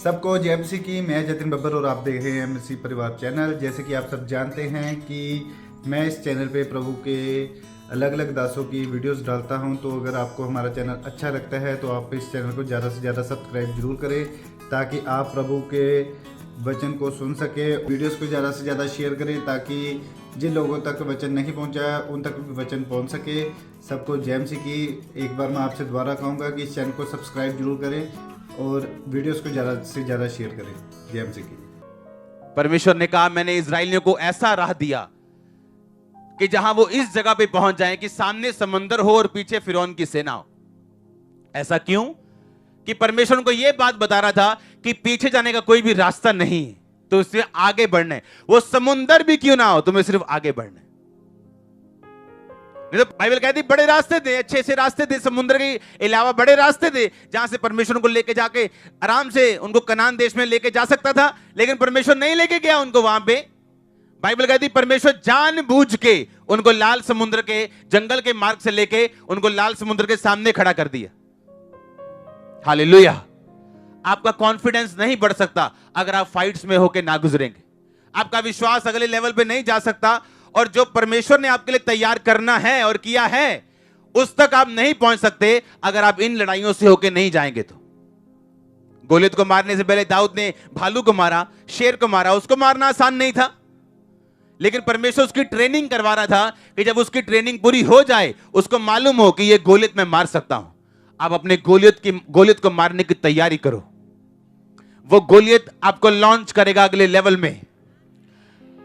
सबको जय मसीह की। मैं जतिन बब्बर और आप देख रहे हैं मसीह परिवार चैनल। जैसे कि आप सब जानते हैं कि मैं इस चैनल पे प्रभु के अलग अलग दासों की वीडियोस डालता हूं, तो अगर आपको हमारा चैनल अच्छा लगता है तो आप इस चैनल को ज़्यादा से ज़्यादा सब्सक्राइब जरूर करें, ताकि आप प्रभु के वचन को सुन सके। वीडियोस को ज़्यादा से ज़्यादा शेयर करें ताकि जिन लोगों तक वचन नहीं पहुंचा उन तक भी वचन पहुंच सके। सबको जय मसीह की। एक बार मैं आपसे दोबारा कहूँगा कि इस चैनल को सब्सक्राइब जरूर करें और वीडियोस को ज़्यादा से ज़्यादा शेयर करें। जय मसीह की। परमेश्वर ने कहा, मैंने इजराइलियों को ऐसा राह दिया कि जहां वो इस जगह पे पहुंच जाएं कि सामने समंदर हो और पीछे फिरौन की सेना हो। ऐसा क्यों? कि परमेश्वर उनको यह बात बता रहा था कि पीछे जाने का कोई भी रास्ता नहीं, तो इससे आगे बढ़ना है। वो समुंदर भी क्यों ना हो, तुम्हें सिर्फ आगे बढ़ना है। नहीं तो बाइबल कहती बड़े रास्ते दे, अच्छे से रास्ते दे, समुद्र के अलावा बड़े रास्ते दे, जहां से परमेश्वर उनको लेके जाके आराम से उनको कनान देश में लेके जा सकता था। लेकिन परमेश्वर नहीं लेके गया उनको वहां पे। बाइबल कहती परमेश्वर जानबूझ के उनको लाल समुद्र के जंगल के मार्ग से लेके उनको लाल समुद्र के सामने खड़ा कर दिया। हालेलुया। आपका कॉन्फिडेंस नहीं बढ़ सकता अगर आप फाइट्स में होके ना गुजरेंगे। आपका विश्वास अगले लेवल पे नहीं जा सकता, और जो परमेश्वर ने आपके लिए तैयार करना है और किया है उस तक आप नहीं पहुंच सकते अगर आप इन लड़ाइयों से होके नहीं जाएंगे। तो गोलियत को मारने से पहले दाऊद ने भालू को मारा, शेर को मारा। उसको मारना आसान नहीं था, लेकिन परमेश्वर उसकी ट्रेनिंग करवा रहा था कि जब उसकी ट्रेनिंग पूरी हो जाए उसको मालूम हो कि यह गोलियत मैं मार सकता हूं। आप अपने गोलियत को मारने की तैयारी करो। वो गोलियत आपको लॉन्च करेगा अगले लेवल में।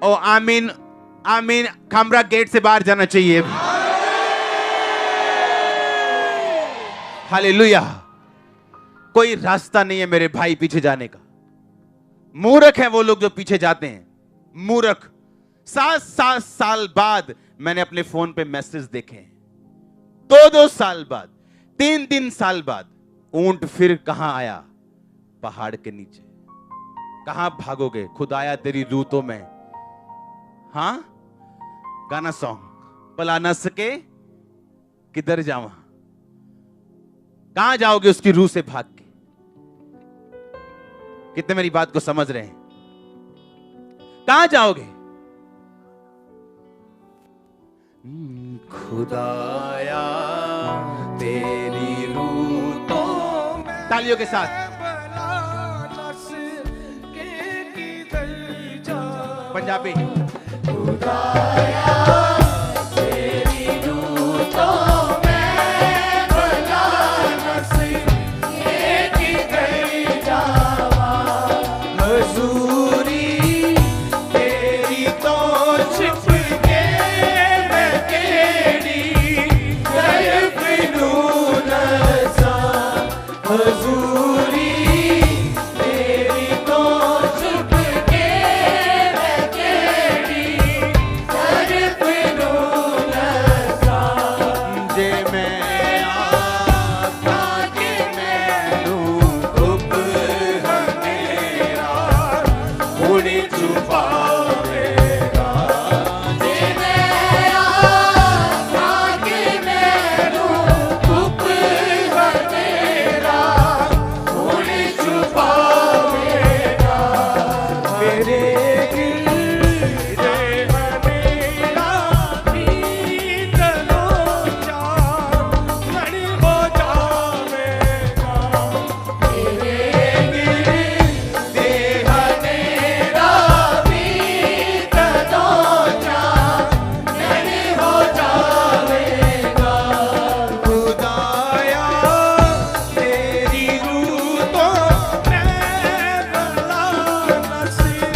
ओ आमीन आमीन। कमरा गेट से बाहर जाना चाहिए। हालेलुया। कोई रास्ता नहीं है मेरे भाई पीछे जाने का। मूर्ख है वो लोग जो पीछे जाते हैं, मूर्ख। 7 साल बाद मैंने अपने फोन पे मैसेज देखे, 2 साल बाद, 3 साल बाद। ऊंट फिर कहां आया? पहाड़ के नीचे। कहां भागोगे? खुदाया तेरी रूतों में। हां, गाना सॉन्ग। पला न सके किधर जावा, कहां जाओगे उसकी रूह से भाग के? कितने मेरी बात को समझ रहे हैं? कहां जाओगे? खुदाया तेरी रूतों में। तालियों के साथ पंजाबी। खुदाया तेरी रूतों में भला नसीब किधर जावा। हजूरी तेरी तो छिप के मैं केड़ी तरफ नसा। हजूरी तेरी तो छिप के मैं केड़ी तरफ नसा। जे मैं आका के मैनू गुप हमेरा उड़ी छुपावेगा। जे मैं आका के मैनू गुप हमेरा उड़ी छुपावेगा। मेरे गिरदे हमेरा नींद लोचा खड़ी हो जावेगा। मेरे गिरदे हमेरा नींद लोचा खड़ी हो जावेगा। खुदाया तेरी रूतों में भला नसीब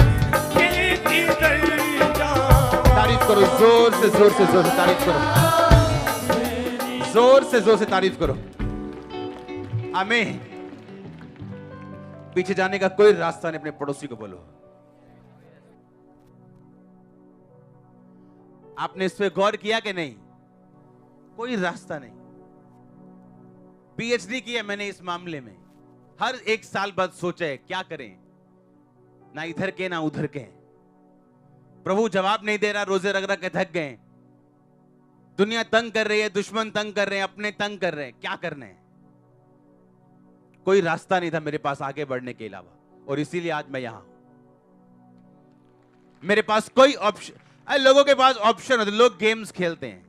किधर जावा। तारीफ करो जोर से, जोर से, जोर से तारीफ करो। जोर से तारीफ करो। आमीन। पीछे जाने का कोई रास्ता नहीं। अपने पड़ोसी को बोलो। आपने इस पे गौर किया कि नहीं? कोई रास्ता नहीं। पीएचडी किया मैंने इस मामले में। हर 1 साल बाद सोचा है क्या करें, ना इधर के ना उधर के। प्रभु जवाब नहीं दे रहा, रोजे रग रग के थक गए। दुनिया तंग कर रही है, दुश्मन तंग कर रहे हैं, अपने तंग कर रहे हैं, क्या करना है? कोई रास्ता नहीं था मेरे पास आगे बढ़ने के अलावा। और इसीलिए आज मैं यहां हूं। मेरे पास कोई ऑप्शन, लोगों के पास ऑप्शन होते, लोग गेम्स खेलते हैं,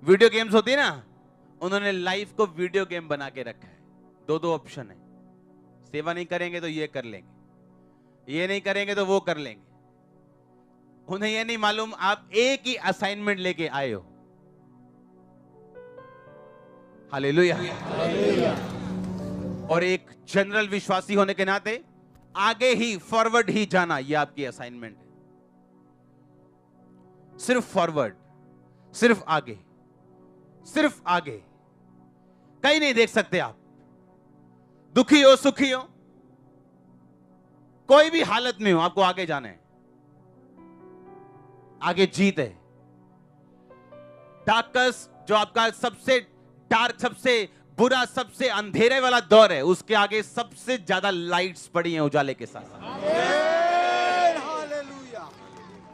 वीडियो गेम्स होती है ना, उन्होंने लाइफ को वीडियो गेम बना के रखा है। दो ऑप्शन है, सेवा नहीं करेंगे तो ये कर लेंगे, ये नहीं करेंगे तो वो कर लेंगे। उन्हें ये नहीं मालूम आप एक ही असाइनमेंट लेके आए हो। हालेलुया। और एक जनरल विश्वासी होने के नाते आगे ही, फॉरवर्ड ही जाना, ये आपकी असाइनमेंट है। सिर्फ फॉरवर्ड, सिर्फ आगे, सिर्फ आगे, कहीं नहीं देख सकते आप। दुखी हो, सुखी हो, कोई भी हालत में हो, आपको आगे जाना है। आगे जीत है। डार्कस्ट, जो आपका सबसे डार्क, सबसे बुरा, सबसे अंधेरे वाला दौर है, उसके आगे सबसे ज्यादा लाइट्स पड़ी हैं उजाले के साथ।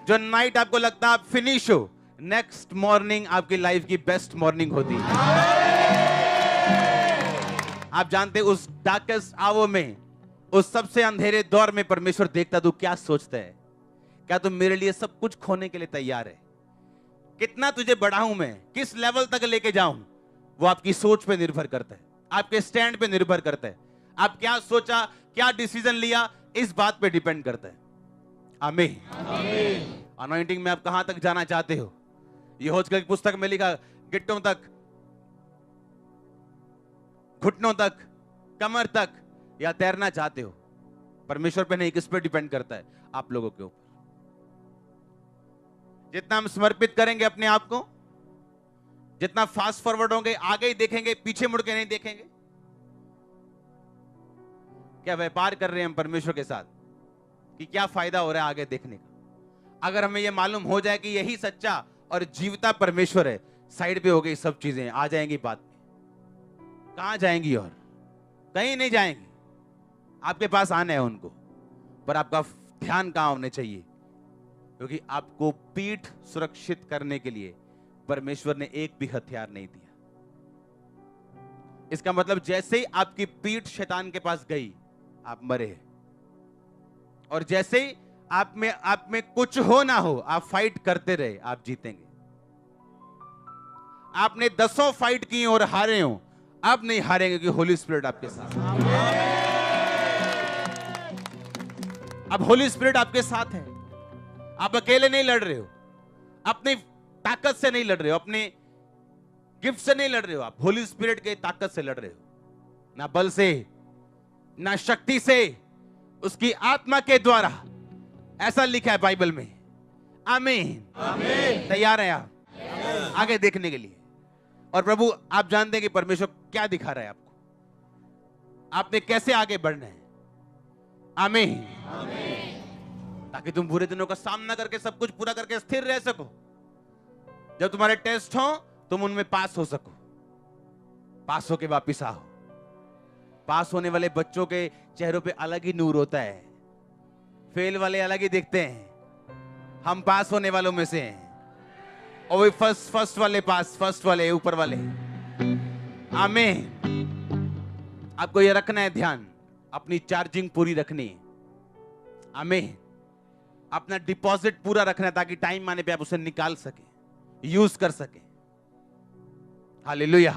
जो नाइट आपको लगता है आप फिनिश हो, नेक्स्ट मॉर्निंग आपकी लाइफ की बेस्ट मॉर्निंग होती है। आप जानते उस डार्केस्ट आवर में, उस सबसे अंधेरे दौर में परमेश्वर देखता तू क्या सोचता है। क्या तुम मेरे लिए सब कुछ खोने के लिए तैयार है? कितना तुझे बढ़ाऊं मैं, किस लेवल तक लेके जाऊं, वो आपकी सोच पे निर्भर करता है, आपके स्टैंड पे निर्भर करता है। आप क्या सोचा, क्या डिसीजन लिया, इस बात पे डिपेंड करता है। आमीन। अनॉइंटिंग में आप कहां तक जाना चाहते हो? यहोशू की पुस्तक में लिखा, गिट्टों तक, घुटनों तक, कमर तक, या तैरना चाहते हो? परमेश्वर पे नहीं, किस पे डिपेंड करता है? आप लोगों के ऊपर। जितना हम समर्पित करेंगे अपने आप को, जितना फास्ट फॉरवर्ड होंगे, आगे ही देखेंगे, पीछे मुड़ के नहीं देखेंगे। क्या व्यापार कर रहे हैं हम परमेश्वर के साथ कि क्या फायदा हो रहा है आगे देखने का? अगर हमें यह मालूम हो जाए कि यही सच्चा और जीवता परमेश्वर है, साइड पे हो गई सब चीजें, आ जाएंगी बात में। कहां जाएंगी? और कहीं नहीं जाएंगी। आपके पास आना है उनको, पर आपका ध्यान कहां होने चाहिए? क्योंकि आपको पीठ सुरक्षित करने के लिए परमेश्वर ने एक भी हथियार नहीं दिया। इसका मतलब जैसे ही आपकी पीठ शैतान के पास गई, आप मरे। और जैसे ही आप में कुछ हो ना हो, आप फाइट करते रहे, आप जीतेंगे। आपने 10 फाइट की और हारे हो, आप नहीं हारेंगे क्योंकि होली स्पिरिट आपके साथ। अब होली स्पिरिट आपके साथ है। आप अकेले नहीं लड़ रहे हो, अपनी ताकत से नहीं लड़ रहे हो, अपने गिफ्ट से नहीं लड़ रहे हो, आप होली स्पिरिट के ताकत से लड़ रहे हो। ना बल से, ना शक्ति से, उसकी आत्मा के द्वारा। ऐसा लिखा है बाइबल में। आमीन। तैयार हैं आप आगे देखने के लिए? और प्रभु, आप जानते हैं कि परमेश्वर क्या दिखा रहा है आपको, आपने कैसे आगे बढ़ना है। आमीन। ताकि तुम बुरे दिनों का सामना करके सब कुछ पूरा करके स्थिर रह सको। जब तुम्हारे टेस्ट हो, तुम उनमें पास हो सको, पास होके वापिस आओ। पास होने वाले बच्चों के चेहरों पे अलग ही नूर होता है, फेल वाले अलग ही दिखते हैं। हम पास होने वालों में से हैं, और वे फर्स्ट वाले पास, फर्स्ट वाले, ऊपर वाले। आमीन। आपको ये रखना है ध्यान, अपनी चार्जिंग पूरी रखनी है। आमीन। अपना डिपॉजिट पूरा रखना है ताकि टाइम आने पे आप उसे निकाल सके, यूज कर सके। हालेलुया।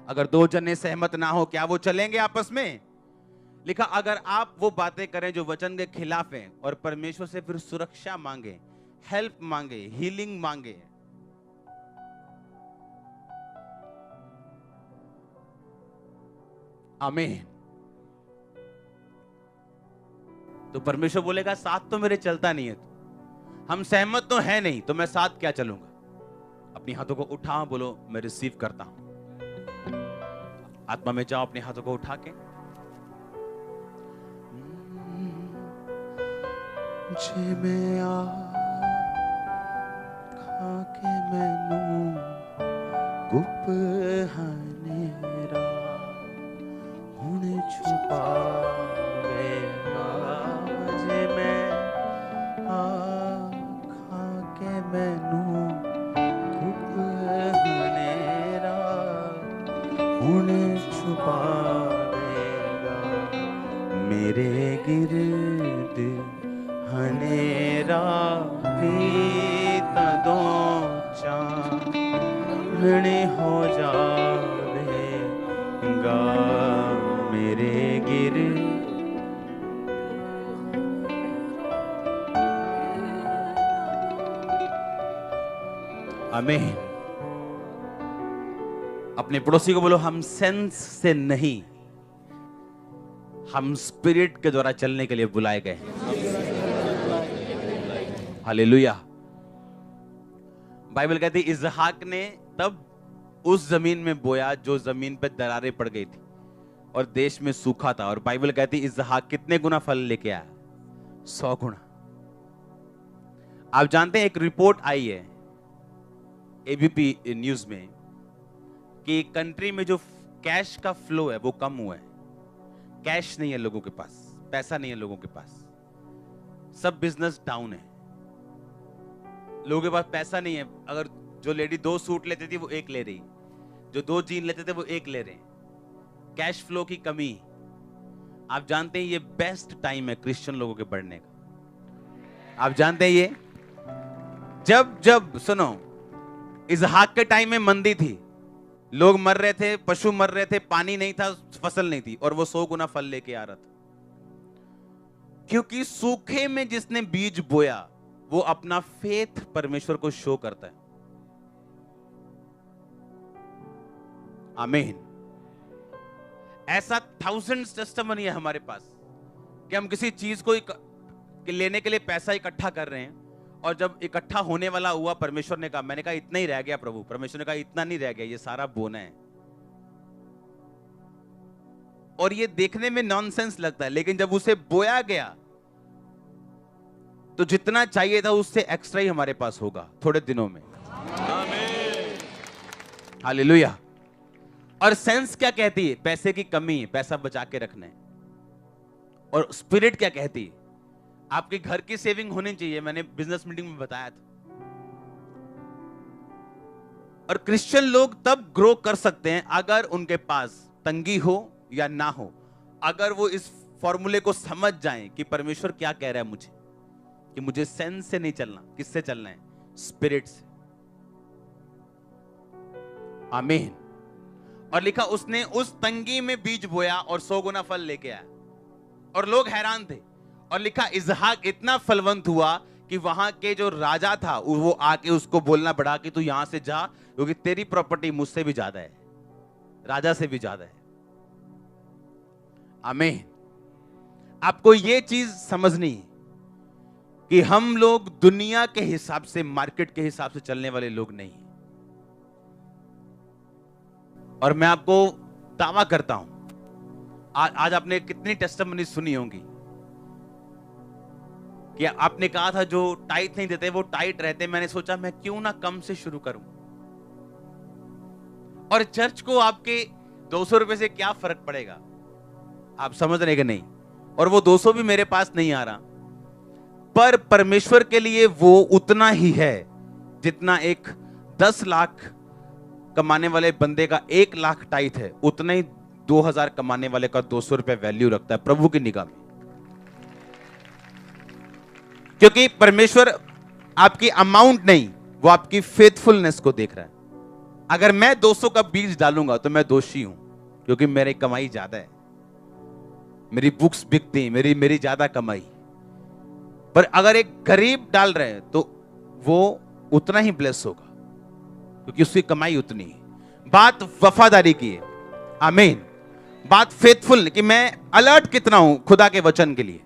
अगर दो जने सहमत ना हो, क्या वो चलेंगे आपस में? लिखा, अगर आप वो बातें करें जो वचन के खिलाफ हैं और परमेश्वर से फिर सुरक्षा मांगे, हेल्प मांगे, हीलिंग मांगे, आमीन, तो परमेश्वर बोलेगा साथ तो मेरे चलता नहीं है। हम सहमत तो है नहीं, तो मैं साथ क्या चलूंगा? अपनी हाथों को उठाओ, बोलो मैं रिसीव करता हूं। आत्मा में जाओ, अपने हाथों को उठा के। जे मैं आखा के मैनू गुप हनेरा हुण छुपावेगा। जे मैं आखा के मैनू गुप हनेरा हुण छुपावेगा। मेरे गिर्द हनेरा तदो चांदनी हो जावेगा मेरे गिर्द। आमीन। अपने पड़ोसी को बोलो, हम सेंस से नहीं, हम स्पिरिट के द्वारा चलने के लिए बुलाए गए हैं। हालेलुया। बाइबल कहती है इसहाक ने तब उस जमीन में बोया जो जमीन पे दरारें पड़ गई थी और देश में सूखा था, और बाइबल कहती है इसहाक कितने गुना फल लेके आया? 100 गुना। आप जानते हैं एक रिपोर्ट आई है एबीपी न्यूज में कि कंट्री में जो कैश का फ्लो है वो कम हुआ है। कैश नहीं है लोगों के पास, पैसा नहीं है लोगों के पास, सब बिजनेस डाउन है, लोगों के पास पैसा नहीं है। अगर जो लेडी 2 सूट लेती थी वो 1 ले रही, जो 2 जीन लेते थे वो 1 ले रहे। कैश फ्लो की कमी। आप जानते हैं ये बेस्ट टाइम है क्रिश्चियन लोगों के बढ़ने का। आप जानते हैं ये जब सुनो, इसहाक के टाइम में मंदी थी, लोग मर रहे थे, पशु मर रहे थे, पानी नहीं था, फसल नहीं थी, और वो 100 गुना फल लेके आ रहा था। क्योंकि सूखे में जिसने बीज बोया वो अपना फेथ परमेश्वर को शो करता है। आमीन। ऐसा थाउजेंड्स टेस्टिमनी है हमारे पास कि हम किसी चीज को लेने के लिए पैसा इकट्ठा कर रहे हैं, और जब इकट्ठा होने वाला हुआ परमेश्वर ने कहा, मैंने कहा इतना ही रह गया प्रभु, परमेश्वर ने कहा इतना नहीं रह गया, ये सारा बोना है। और ये देखने में नॉनसेंस लगता है, लेकिन जब उसे बोया गया तो जितना चाहिए था उससे एक्स्ट्रा ही हमारे पास होगा थोड़े दिनों में। हालेलुया। और सेंस क्या कहती है? पैसे की कमी है, पैसा बचा के रखना है। और स्पिरिट क्या कहती है? आपके घर की सेविंग होनी चाहिए। मैंने बिजनेस मीटिंग में बताया था। और क्रिश्चियन लोग तब ग्रो कर सकते हैं अगर उनके पास तंगी हो या ना हो, अगर वो इस फॉर्मूले को समझ जाएं कि परमेश्वर क्या कह रहा है मुझे, कि मुझे सेंस से नहीं चलना, किससे चलना है? स्पिरिट से। आमीन। और लिखा उसने उस तंगी में बीज बोया और 100 गुना फल लेके आया, और लोग हैरान थे। और लिखा इसहाक इतना फलवंत हुआ कि वहां के जो राजा था वो आके उसको बोलना पड़ा कि तू यहां से जा, क्योंकि तेरी प्रॉपर्टी मुझसे भी ज्यादा है, राजा से भी ज्यादा है। आमीन। आपको ये चीज समझनी कि हम लोग दुनिया के हिसाब से, मार्केट के हिसाब से चलने वाले लोग नहीं। और मैं आपको दावा करता हूं, आज आपने कितनी टेस्टिमनी सुनी होंगी कि आपने कहा था जो टाइट नहीं देते वो टाइट रहते। मैंने सोचा मैं क्यों ना कम से शुरू करूं। और चर्च को आपके 200 रुपए से क्या फर्क पड़ेगा? आप समझ रहे कि नहीं? और वो 200 भी मेरे पास नहीं आ रहा, पर परमेश्वर के लिए वो उतना ही है जितना एक 10 लाख कमाने वाले बंदे का 1 लाख टाइट है, उतना ही 2000 कमाने वाले का 200 रुपए वैल्यू रखता है प्रभु की निगाह में। क्योंकि परमेश्वर आपकी अमाउंट नहीं, वो आपकी फेथफुलनेस को देख रहा है। अगर मैं 200 का बीज डालूंगा तो मैं दोषी हूं, क्योंकि मेरी कमाई ज्यादा है, मेरी बुक्स बिकती हैं, मेरी ज्यादा कमाई। पर अगर एक गरीब डाल रहे हैं तो वो उतना ही ब्लेस होगा, क्योंकि उसकी कमाई उतनी है। बात वफादारी की है। आमीन। बात फेथफुल कि मैं अलर्ट कितना हूं खुदा के वचन के लिए।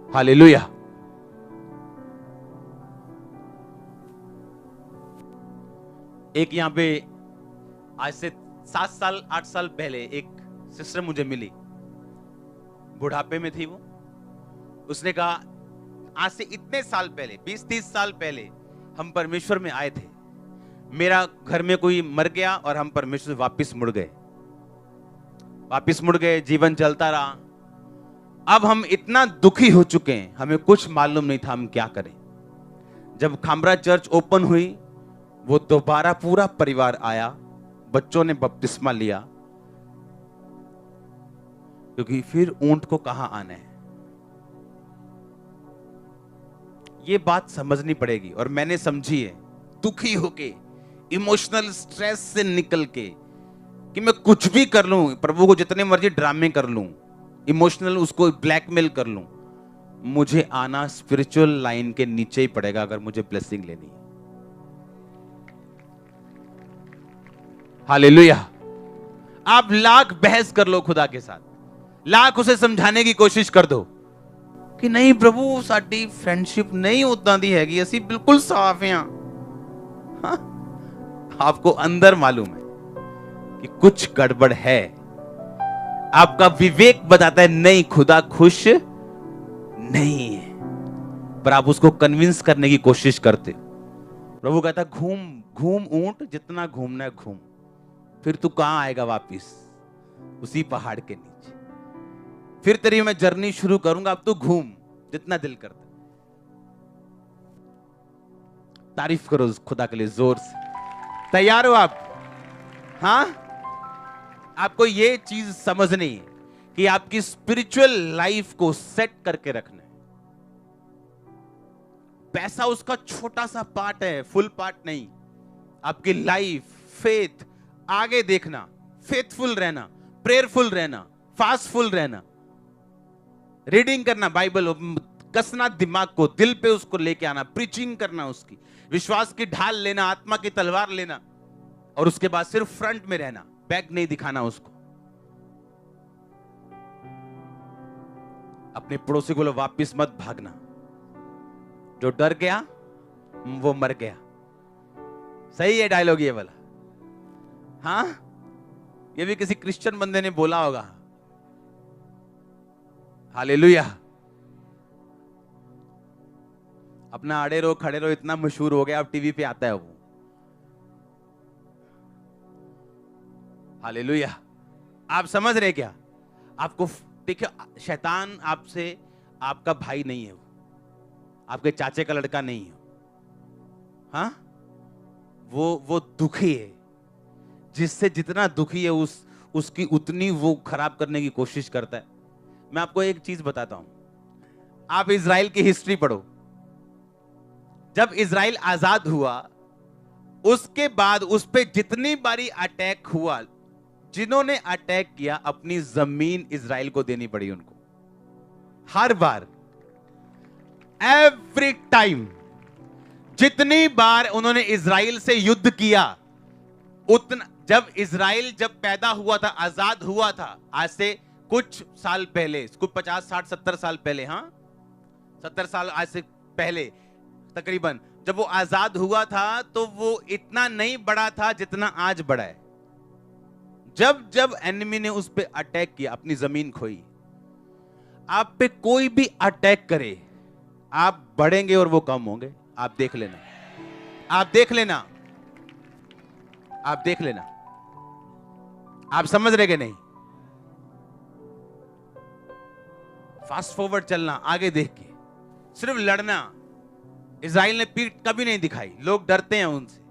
हालेलुया। एक यहां पे आज से 7 साल 8 साल पहले एक सिस्टर मुझे मिली, बुढ़ापे में थी वो। उसने कहा आज से इतने साल पहले, 20-30 साल पहले हम परमेश्वर में आए थे, मेरा घर में कोई मर गया और हम परमेश्वर से वापस मुड़ गए, जीवन चलता रहा। अब हम इतना दुखी हो चुके हैं, हमें कुछ मालूम नहीं था हम क्या करें। जब खामरा चर्च ओपन हुई, वो दोबारा पूरा परिवार आया, बच्चों ने बपतिस्मा लिया, क्योंकि फिर ऊंट को कहां आना है, ये बात समझनी पड़ेगी। और मैंने समझी है, दुखी होके, इमोशनल स्ट्रेस से निकल के, कि मैं कुछ भी कर लूं, प्रभु को जितने मर्जी ड्रामे कर लूं, इमोशनल उसको ब्लैकमेल कर लूं, मुझे आना स्पिरिचुअल लाइन के नीचे ही पड़ेगा अगर मुझे ब्लेसिंग लेनी है। हालेलुया। आप लाख बहस कर लो खुदा के साथ, लाख उसे समझाने की कोशिश कर दो कि नहीं प्रभु साडी फ्रेंडशिप नहीं उदां दी हैगी, असी बिल्कुल साफ हैं। हाँ? आपको अंदर मालूम है कि कुछ गड़बड़ है। आपका विवेक बताता है नहीं, खुदा खुश नहीं है, पर आप उसको कन्विंस करने की कोशिश करते हो। प्रभु कहता है घूम घूम ऊंट, जितना घूमना है घूम, फिर तू कहां आएगा वापिस? उसी पहाड़ के नीचे। फिर तेरी मैं जर्नी शुरू करूंगा, अब तू घूम जितना दिल करता। तारीफ करो उस खुदा के लिए जोर से। तैयार हो आप? हाँ, आपको ये चीज समझनी है कि आपकी स्पिरिचुअल लाइफ को सेट करके रखना है। पैसा उसका छोटा सा पार्ट है, फुल पार्ट नहीं। आपकी लाइफ, फेथ, आगे देखना, फेथफुल रहना, प्रेयरफुल रहना, फास्टफुल रहना, रीडिंग करना बाइबल, कसना दिमाग को, दिल पे उसको लेके आना, प्रीचिंग करना, उसकी विश्वास की ढाल लेना, आत्मा की तलवार लेना, और उसके बाद सिर्फ फ्रंट में रहना, बैक नहीं दिखाना उसको। अपने पड़ोसी को वापिस मत भागना। जो डर गया वो मर गया। सही है डायलॉग ये वाला? हाँ, ये भी किसी क्रिश्चियन बंदे ने बोला होगा। हालेलुया। अपना आड़े रो खड़े रो इतना मशहूर हो गया, अब टीवी पे आता है वो। हालेलुया। आप समझ रहे क्या? आपको देखिए, शैतान आपसे, आपका भाई नहीं है वो, आपके चाचे का लड़का नहीं है। हाँ, वो दुखी है। जिससे जितना दुखी है उसकी उतनी वो खराब करने की कोशिश करता है। मैं आपको एक चीज बताता हूं, आप इजराइल की हिस्ट्री पढ़ो। जब इजराइल आजाद हुआ, उसके बाद उस पे जितनी बारी अटैक हुआ, जिन्होंने अटैक किया, अपनी जमीन इजराइल को देनी पड़ी उनको। हर बार, एवरी टाइम, जितनी बार उन्होंने इजराइल से युद्ध किया, उतना, जब इजराइल जब पैदा हुआ था, आजाद हुआ था, आज से कुछ साल पहले, कुछ 50, 60, 70 साल पहले, हाँ 70 साल आज से पहले तकरीबन, जब वो आजाद हुआ था तो वो इतना नहीं बड़ा था जितना आज बड़ा है। जब जब एनिमी ने उस पे अटैक किया, अपनी जमीन खोई। आप पे कोई भी अटैक करे, आप बढ़ेंगे और वो कम होंगे। आप देख लेना, आप देख लेना, आप देख लेना। आप समझ रहे कि नहीं? फास्ट फॉरवर्ड चलना, आगे देख के, सिर्फ लड़ना। इजराइल ने पीठ कभी नहीं दिखाई। लोग डरते हैं उनसे,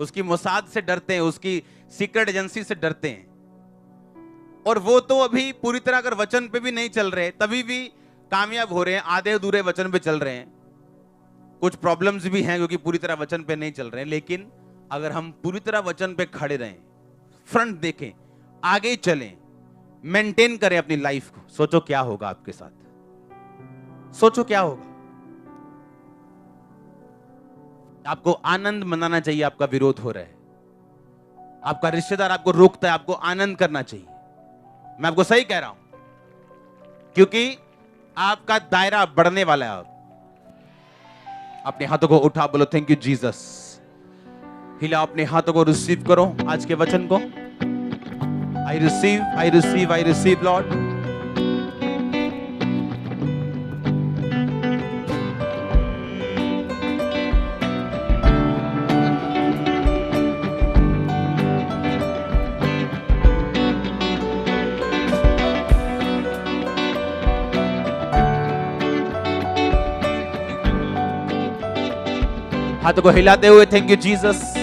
उसकी मोसाद से डरते हैं, उसकी सीक्रेट एजेंसी से डरते हैं। और वो तो अभी पूरी तरह अगर वचन पे भी नहीं चल रहे, तभी भी कामयाब हो रहे हैं। आधे अधूरे वचन पे चल रहे हैं। कुछ प्रॉब्लम्स भी हैं क्योंकि पूरी तरह वचन पे नहीं चल रहे हैं। लेकिन अगर हम पूरी तरह वचन पे खड़े रहें, फ्रंट देखें, आगे चलें, मेंटेन करें अपनी लाइफ को, सोचो क्या होगा आपके साथ। सोचो क्या होगा। आपको आनंद मनाना चाहिए। आपका विरोध हो रहा है, आपका रिश्तेदार आपको रोकता है, आपको आनंद करना चाहिए। मैं आपको सही कह रहा हूं, क्योंकि आपका दायरा बढ़ने वाला है। अपने हाथों को उठा, बोलो थैंक यू जीसस। हिला अपने हाथों को, रिसीव करो आज के वचन को। I receive, I receive, I receive Lord. हाथों को हिलाते हुए थैंक यू जीसस।